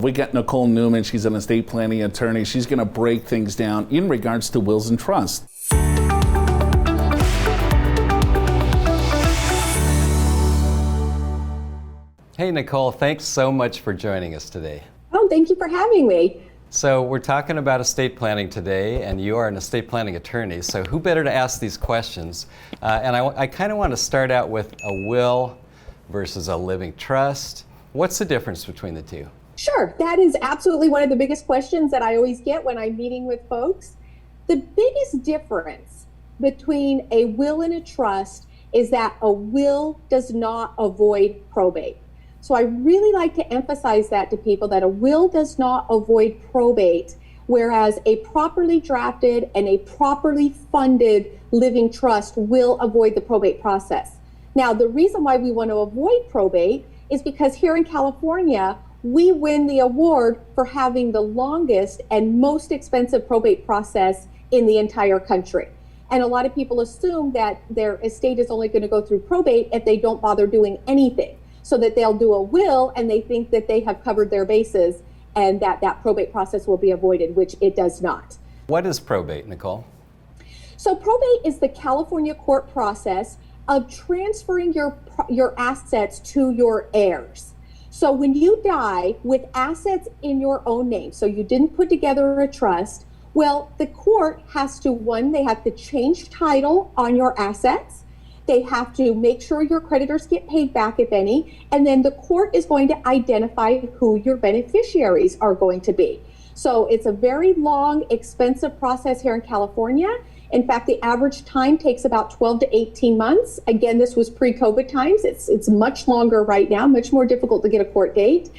We got Nicole Newman. She's an estate planning attorney. She's going to break things down in regards to wills and trusts. Hey Nicole, thanks so much for joining us today. Oh, thank you for having me. So we're talking about estate planning today, and you are an estate planning attorney, so who better to ask these questions? And I kind of want to start out with a will versus a living trust. What's the difference between the two? Sure, that is absolutely one of the biggest questions that I always get when I'm meeting with folks. The biggest difference between a will and a trust is that a will does not avoid probate. So I really like to emphasize that to people, that a will does not avoid probate, whereas a properly drafted and a properly funded living trust will avoid the probate process. Now, the reason why we want to avoid probate is because here in California, we win the award for having the longest and most expensive probate process in the entire country. And a lot of people assume that their estate is only going to go through probate if they don't bother doing anything, so that they'll do a will and they think that they have covered their bases and that that probate process will be avoided, which it does not. What is probate, Nicole? So probate is the California court process of transferring your assets to your heirs. So when you die with assets in your own name, so you didn't put together a trust, well, the court has to, one, they have to change title on your assets. They have to make sure your creditors get paid back, if any, and then the court is going to identify who your beneficiaries are going to be. So it's a very long, expensive process here in California. In fact, the average time takes about 12 to 18 months. Again, this was pre-COVID times. It's much longer right now, much more difficult to get a court date.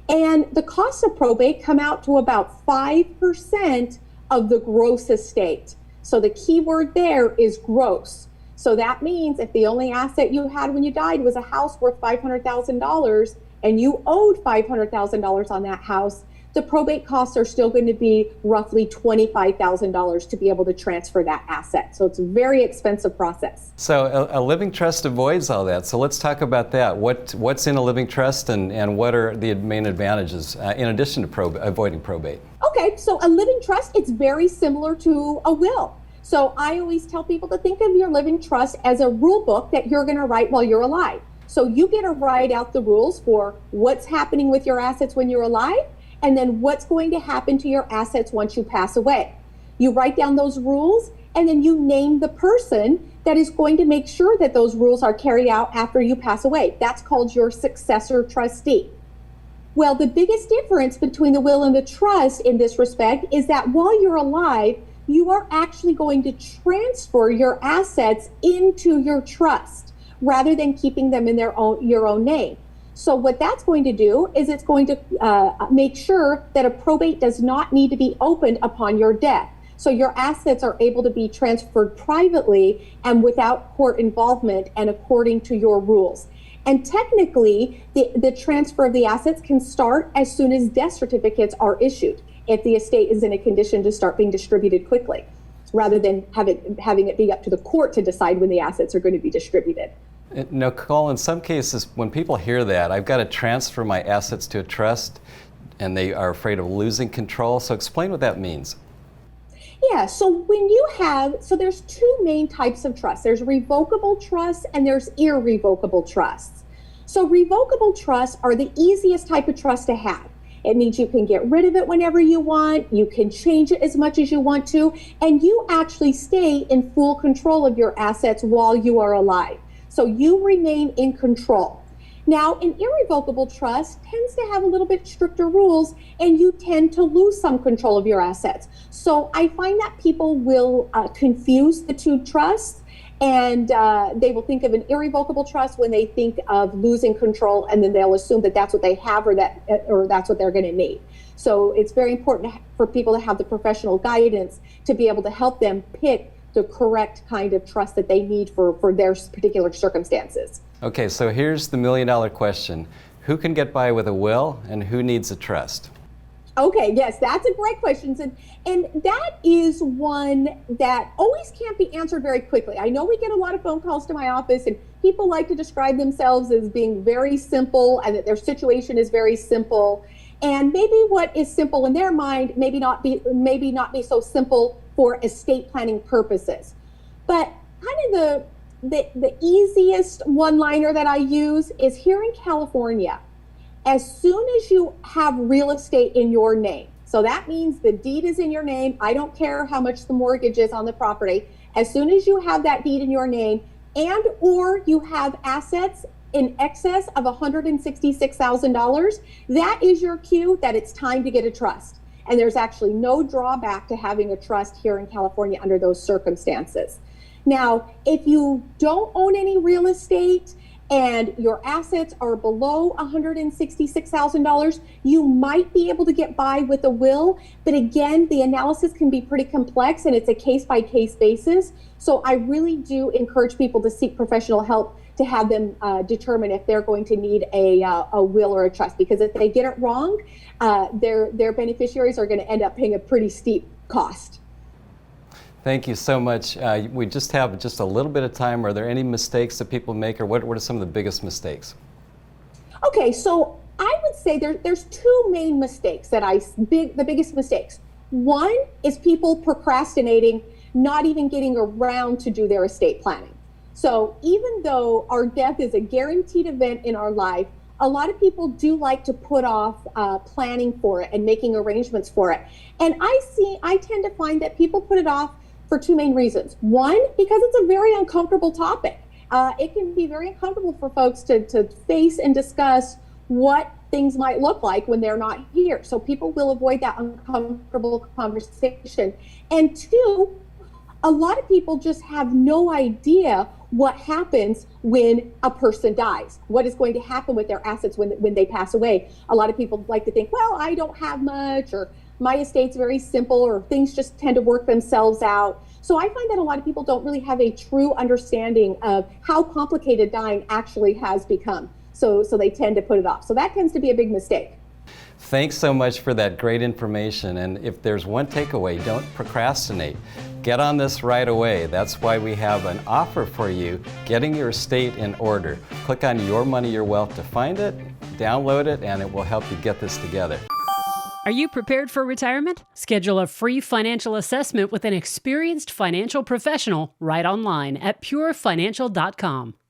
And the costs of probate come out to about 5% of the gross estate. So the key word there is gross. So that means if the only asset you had when you died was a house worth $500,000 and you owed $500,000 on that house, the probate costs are still going to be roughly $25,000 to be able to transfer that asset. So it's a very expensive process. So a living trust avoids all that. So let's talk about that. What's in a living trust and what are the main advantages in addition to avoiding probate? Okay, so a living trust, it's very similar to a will. So I always tell people to think of your living trust as a rule book that you're going to write while you're alive. So you get to write out the rules for what's happening with your assets when you're alive, and then what's going to happen to your assets once you pass away. You write down those rules, and then you name the person that is going to make sure that those rules are carried out after you pass away. That's called your successor trustee. Well, the biggest difference between the will and the trust in this respect is that while you're alive, you are actually going to transfer your assets into your trust rather than keeping them in your own name. So what that's going to do is it's going to make sure that a probate does not need to be opened upon your death. So your assets are able to be transferred privately and without court involvement and according to your rules. And technically, the transfer of the assets can start as soon as death certificates are issued, if the estate is in a condition to start being distributed quickly, rather than having it be up to the court to decide when the assets are going to be distributed. Nicole, in some cases, when people hear that, I've got to transfer my assets to a trust, and they are afraid of losing control. So explain what that means. Yeah, so there's two main types of trusts. There's revocable trusts and there's irrevocable trusts. So revocable trusts are the easiest type of trust to have. It means you can get rid of it whenever you want, you can change it as much as you want to, and you actually stay in full control of your assets while you are alive. So you remain in control. Now, an irrevocable trust tends to have a little bit stricter rules, and you tend to lose some control of your assets. So I find that people will confuse the two trusts, and they will think of an irrevocable trust when they think of losing control, and then they'll assume that that's what they have or that's what they're going to need. So it's very important for people to have the professional guidance to be able to help them pick the correct kind of trust that they need for their particular circumstances. Okay, so here's the million-dollar question. Who can get by with a will and who needs a trust? Okay, yes, that's a great question. And that is one that always can't be answered very quickly. I know we get a lot of phone calls to my office and people like to describe themselves as being very simple and that their situation is very simple. And maybe what is simple in their mind maybe not be so simple for estate planning purposes. But kind of the easiest one-liner that I use is here in California. As soon as you have real estate in your name, so that means the deed is in your name. I don't care how much the mortgage is on the property. As soon as you have that deed in your name, and or you have assets in excess of $166,000, that is your cue that it's time to get a trust. And there's actually no drawback to having a trust here in California under those circumstances. Now, if you don't own any real estate and your assets are below $166,000, you might be able to get by with a will. But again, the analysis can be pretty complex and it's a case-by-case basis. So I really do encourage people to seek professional help to have them determine if they're going to need a will or a trust. Because if they get it wrong, their beneficiaries are going to end up paying a pretty steep cost. Thank you so much. We just have just a little bit of time. Are there any mistakes that people make, or what are some of the biggest mistakes? Okay, so I would say there's two main mistakes that the biggest mistakes. One is people procrastinating, not even getting around to do their estate planning. So even though our death is a guaranteed event in our life, a lot of people do like to put off planning for it and making arrangements for it. And I tend to find that people put it off for two main reasons. One, because it's a very uncomfortable topic. It can be very uncomfortable for folks to face and discuss what things might look like when they're not here. So people will avoid that uncomfortable conversation. And two, a lot of people just have no idea what happens when a person dies, what is going to happen with their assets when they pass away. A lot of people like to think, well, I don't have much, or my estate's very simple, or things just tend to work themselves out. So I find that a lot of people don't really have a true understanding of how complicated dying actually has become. So they tend to put it off. So that tends to be a big mistake. Thanks so much for that great information. And if there's one takeaway, don't procrastinate. Get on this right away. That's why we have an offer for you, getting your estate in order. Click on Your Money, Your Wealth to find it, download it, and it will help you get this together. Are you prepared for retirement? Schedule a free financial assessment with an experienced financial professional right online at purefinancial.com.